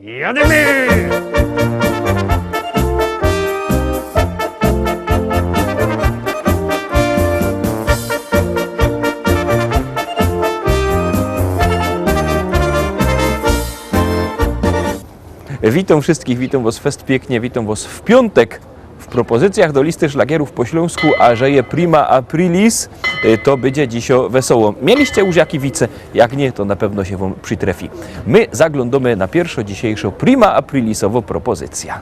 Jadymy! Witam wszystkich, witam Was fest pięknie, witam Was w piątek. W propozycjach do listy szlagierów po śląsku, a że je prima aprilis, to będzie dzisiaj wesoło. Mieliście już jakiwice? Jak nie, to na pewno się Wam przytrefi. My zaglądamy na pierwszą dzisiejszą prima aprilisową propozycja.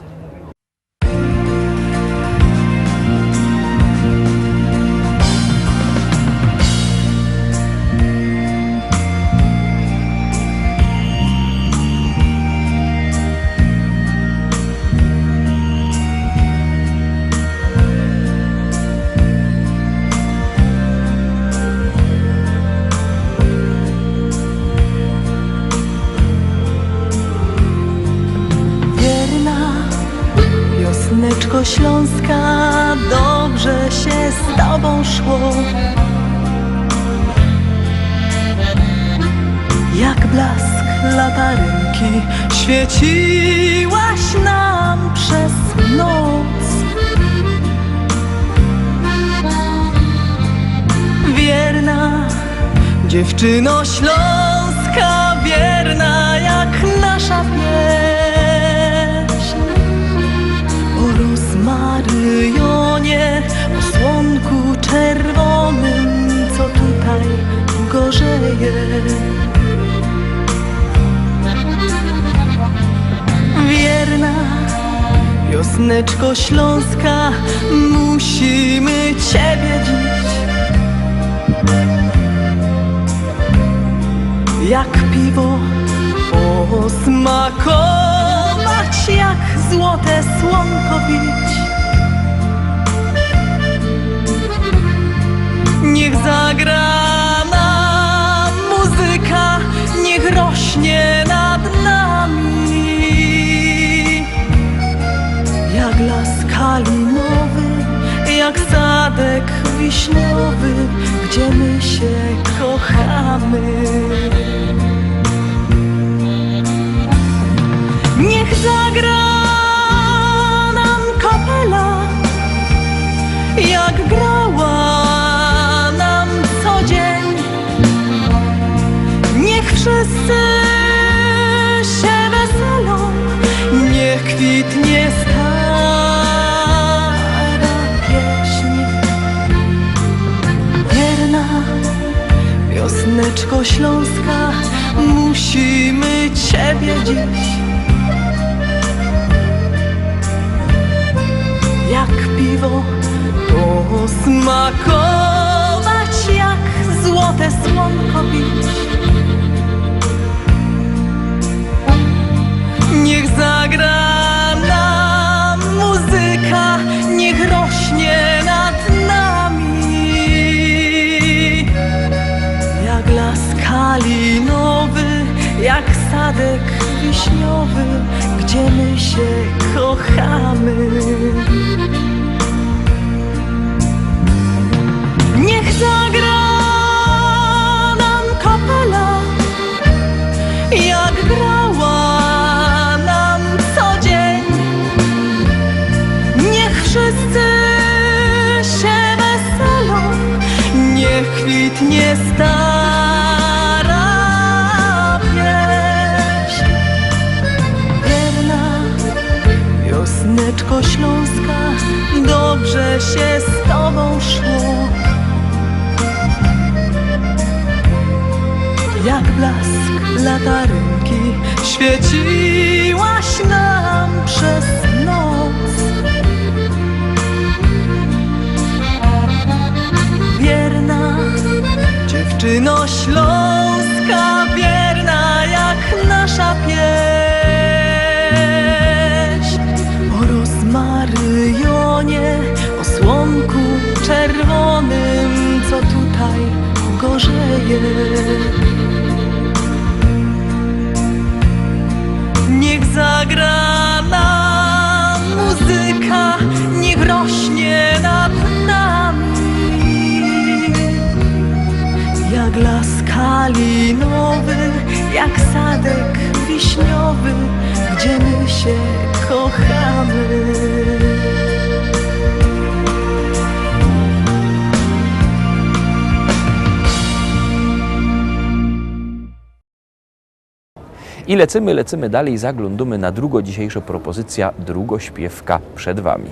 Wiosneczko śląska, dobrze się z tobą szło. Jak blask latarynki świeciłaś nam przez noc. Wierna dziewczyno śląska, wierna jak nasza pieśń. O rozmaryjonie, o słonku czerwonym, co tutaj gorzeje. Wierna wiosneczko śląska, musimy ciebie dziś jak piwo posmakować, jak złote słonko pić. Niech zagra nam muzyka, niech rośnie nad nami. Jak las kalinowy, jak sadek wiśniowy, gdzie my się kochamy. Niech zagra nam kapela, jak grała nam co dzień. Niech wszyscy się weselą, niech kwitnie stara pieśń. Wierna wiosneczko śląska, musimy ciebie dziś jak piwo posmakować, jak złote słonko pić. Niech zagra nam muzyka, niech rośnie nad nami. Jak las kalinowy, jak sadek wiśniowy, gdzie my się kochamy. Niech zagra nam kapela, jak grała nam co dzień. Niech wszyscy się weselą, niech kwitnie stara pieśń. Wierna wiosneczko śląska, dobrze się z tobą szło. Jak blask latarynki świeciłaś nam przez noc. Wierna dziewczyno śląska, wierna jak nasza pieśń. O rozmaryjonie, o słonku czerwonym, co tutaj gorzeje. Niech zagra nam muzyka, niech rośnie nad nami. Jak las kalinowy, jak sadek wiśniowy, I lecimy dalej, zaglądamy na drugo dzisiejsza propozycja, drugośpiewka przed Wami.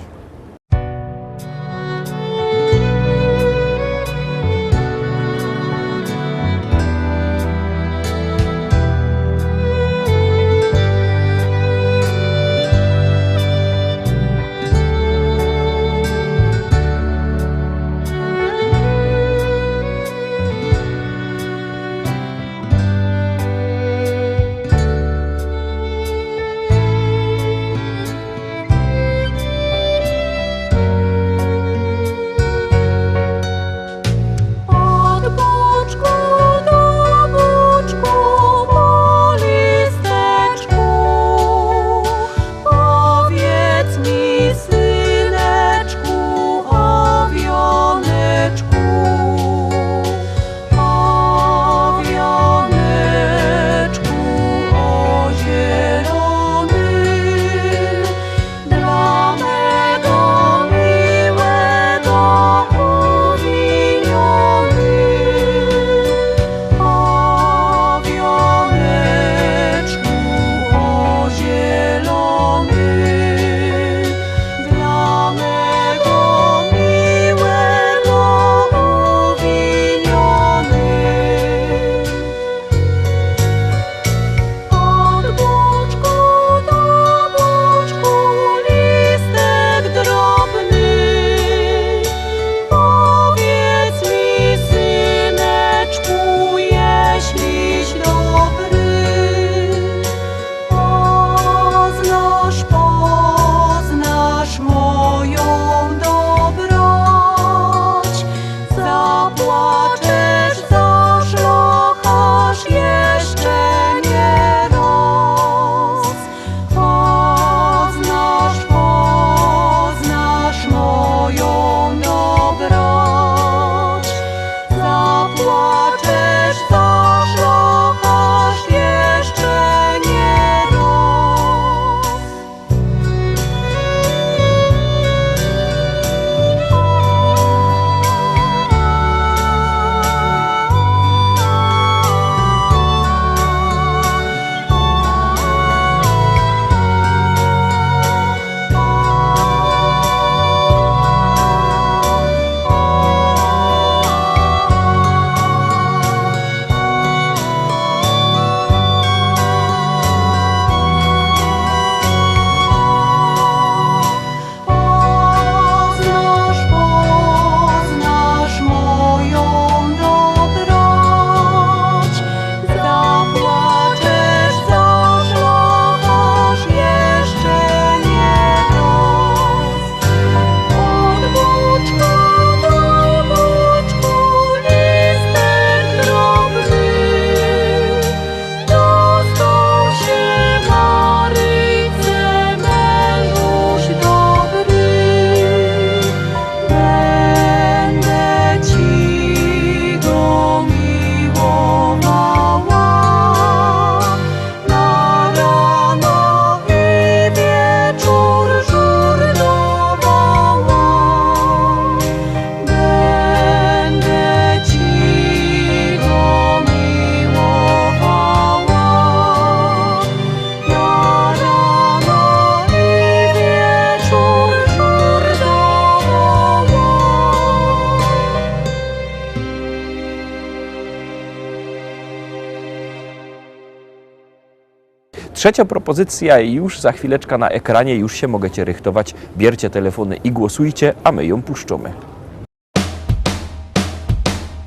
Trzecia propozycja już za chwileczkę na ekranie, już się możecie rychtować. Bierzcie telefony i głosujcie, a my ją puszczamy.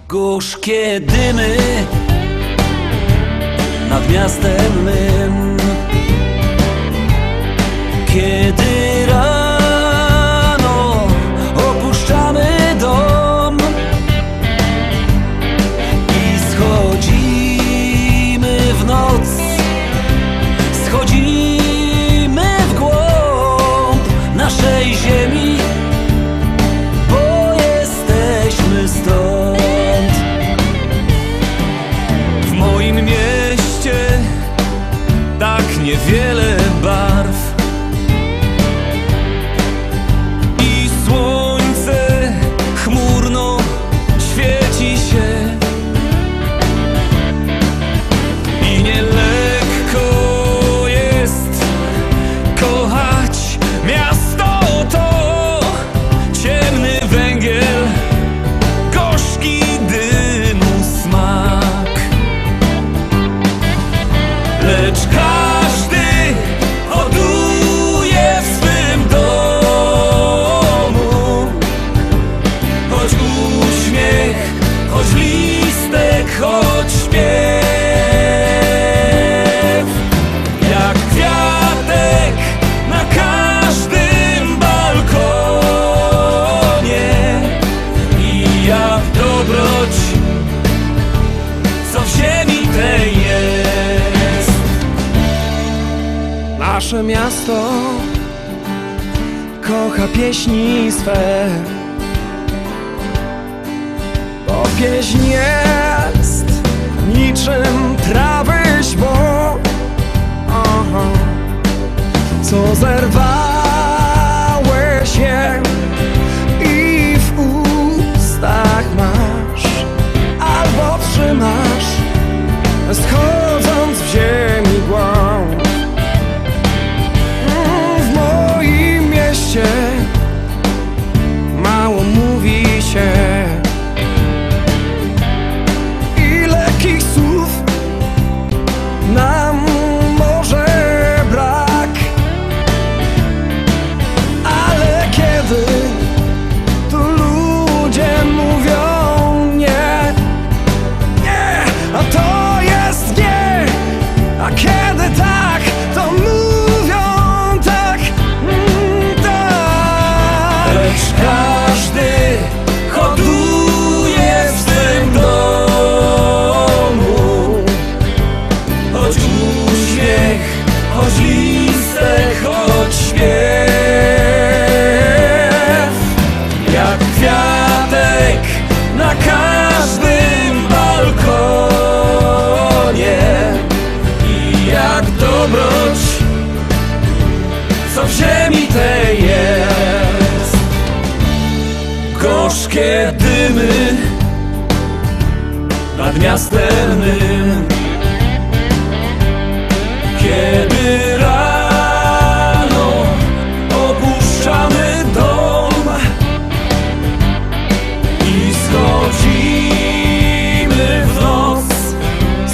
Gorzkie dymy nad miastem mym, kiedy rano opuszczamy dom i schodzimy w noc, schodzimy w głąb naszej ziemi, bo jesteśmy stąd. W moim mieście nasze miasto kocha pieśni swe, bo pieśń jest niczym trawy śbok, co zerwałeś je i w ustach masz, albo trzymasz, schodząc w ziemi głąb. W moim mieście mało mówi się i lekkich słów nam może brak, ale kiedy tu ludzie mówią nie, nie, a to jest nie, a kiedy tak, to mówią tak, tak. Lecz każdy hoduje w swym domu, choć uśmiech, choć listek, choć śpiew, jak kwiatek na każdym balkonie i jak dobroć, co w ziemi tej jest. Gorzkie dymy nad miastem mym, kiedy rano opuszczamy dom i schodzimy w noc,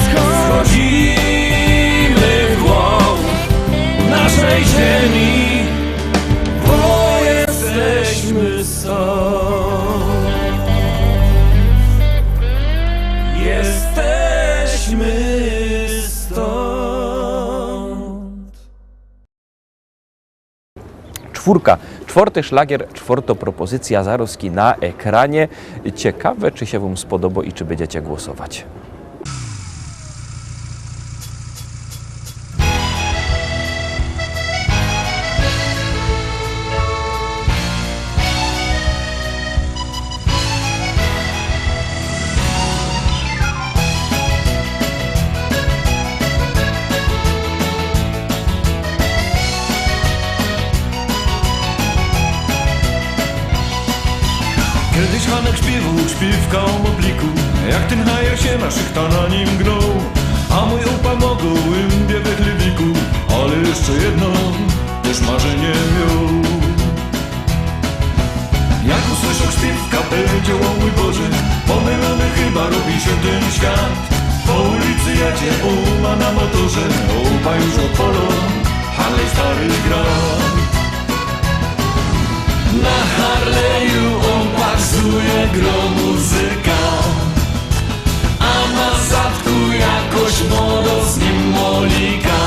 schodzimy w głąb naszej ziemi, bo jesteśmy stąd. Jesteśmy stąd. Czwórka, czwarty szlagier, czwarta propozycja zaroski na ekranie. Ciekawe, czy się Wam spodoba i czy będziecie głosować. Kiedyś Hanek śpiewał śpiewka o mobliku, jak ten hajer się na szychta na nim gnął. A mój upa mogą imbie we chlebiku, ale jeszcze jedno też marzenie miał. Jak usłyszał śpiewka, powiedział: o mój Boże, pomylony chyba robi się ten świat. Po ulicy jedzie uma na motorze, upa już odpalą, Harley stary gra. Na Harleju on pasuje gro muzyka, a na zadku jakoś modo z nim molika.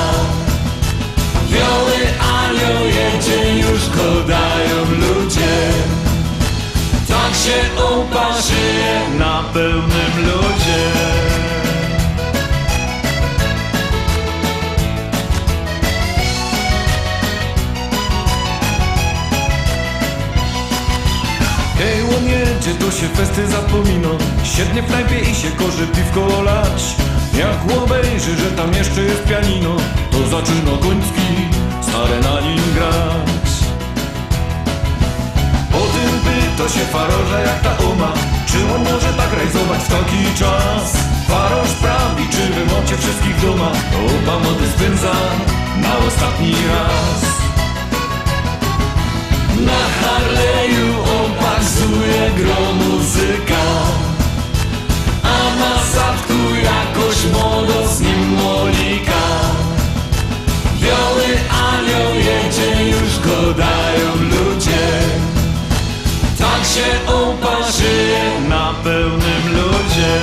Biały anioł jedzie, już go dają ludzie. Tak się uparzyje Na pełnym lodzie. Hej, on jedzie, to się festy zapomina. Siednie w knajpie i się korzy piwko lać. Jak obejrzy, że tam jeszcze jest pianino, to zaczyna koński stare na nim grać. Potem pyta się faroża, jak ta oma, czy on może tak rajzować w taki czas. Faroż prawi, czy wy macie wszystkich doma, oba mody spędza na ostatni raz. Na Harleju on pasuje gro muzyka, a na zadku jakoś modo z nim molika. Biały anioł jedzie, już go dają ludzie. Tak się uparzyje Na pełnym lodzie.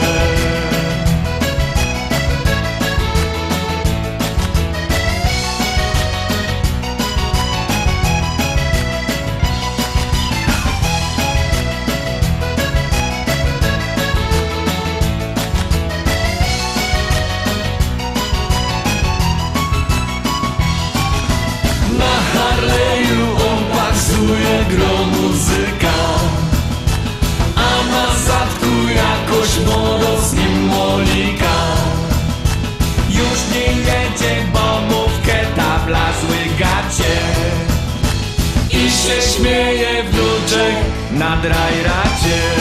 się śmieje wnuczek na drajracie.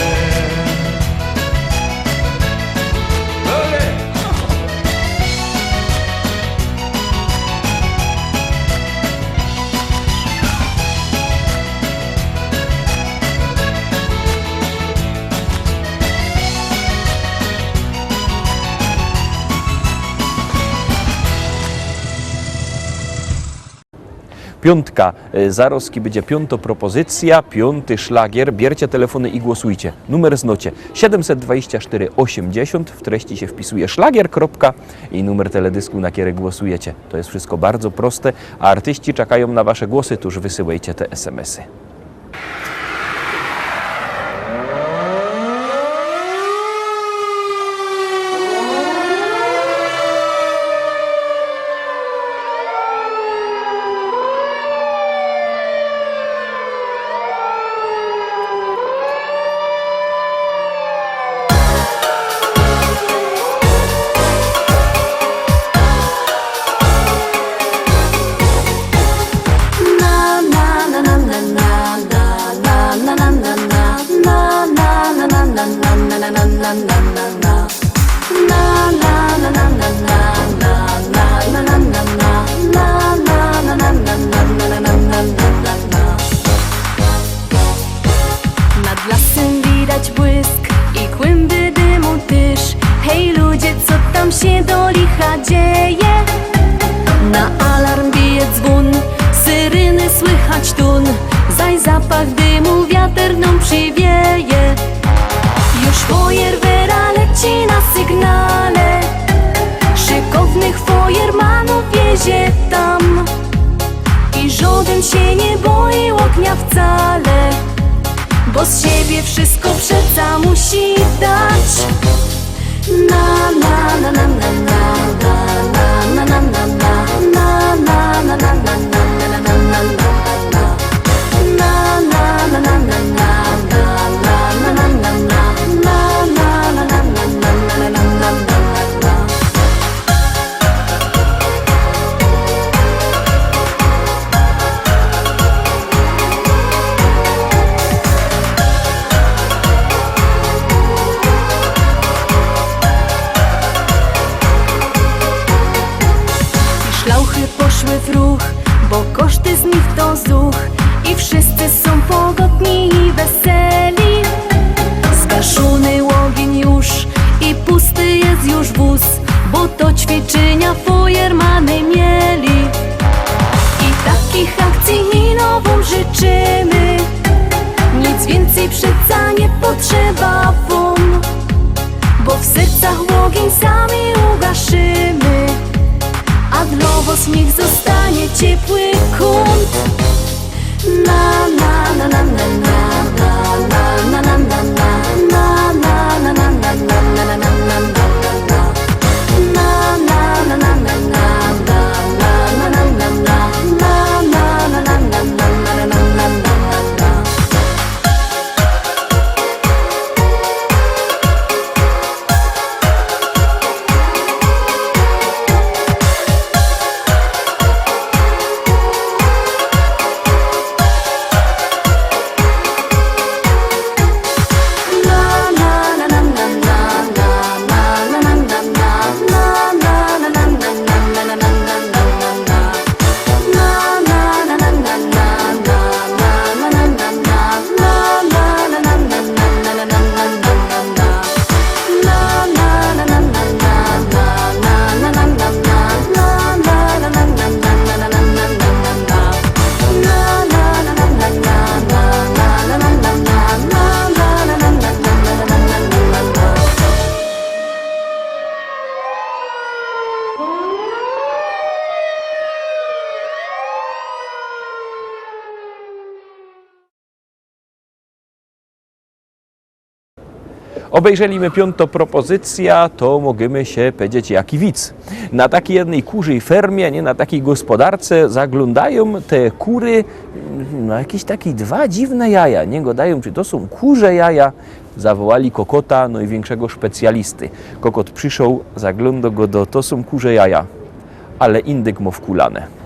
Piątka, zaroski będzie piąto propozycja, piąty szlagier. Bierzcie telefony i głosujcie. Numer znocie 724 80, w treści się wpisuje szlagier. I numer teledysku, na który głosujecie. To jest wszystko bardzo proste, a artyści czekają na wasze głosy, tuż wysyłajcie te SMS-y. Nad lasem widać błysk i kłęby dymu tyż. Hej ludzie, co tam się do licha dzieje? Na alarm bije dzwon, syryny słychać tun. Zaś zapach dymu wiatr nam przywieje. Już fajerwera leci na sygnale, szykownych fajermanów wiezie tam. I żaden się nie boi ognia wcale, bo z siebie wszystko przeca musi dać. Na na na na na na na na na na na na na na na na na na Szlauchy poszły w ruch, bo koszty z nich to zuch. I wszyscy są pogodni i weseli. Zgaszony ogień już i pusty jest już wóz, bo to ćwiczenia fajermany mieli. I takich akcji i nową życzymy, nic więcej przeca nie potrzeba wam, bo w sercach ogień sami ugaszymy. A dla was niech zostanie ciepły kąt. Na na na na na na na na na na na na na na na na na na Obejrzeliśmy piąto propozycja, to możemy się powiedzieć jaki widz. Na takiej jednej kurzej fermie, nie na takiej gospodarce zaglądają te kury na jakieś takie dwa dziwne jaja. Nie gadają, czy to są kurze jaja. Zawołali kokota, no i większego specjalisty. Kokot przyszedł, zaglądał go to są kurze jaja, ale indyk mu wkulane.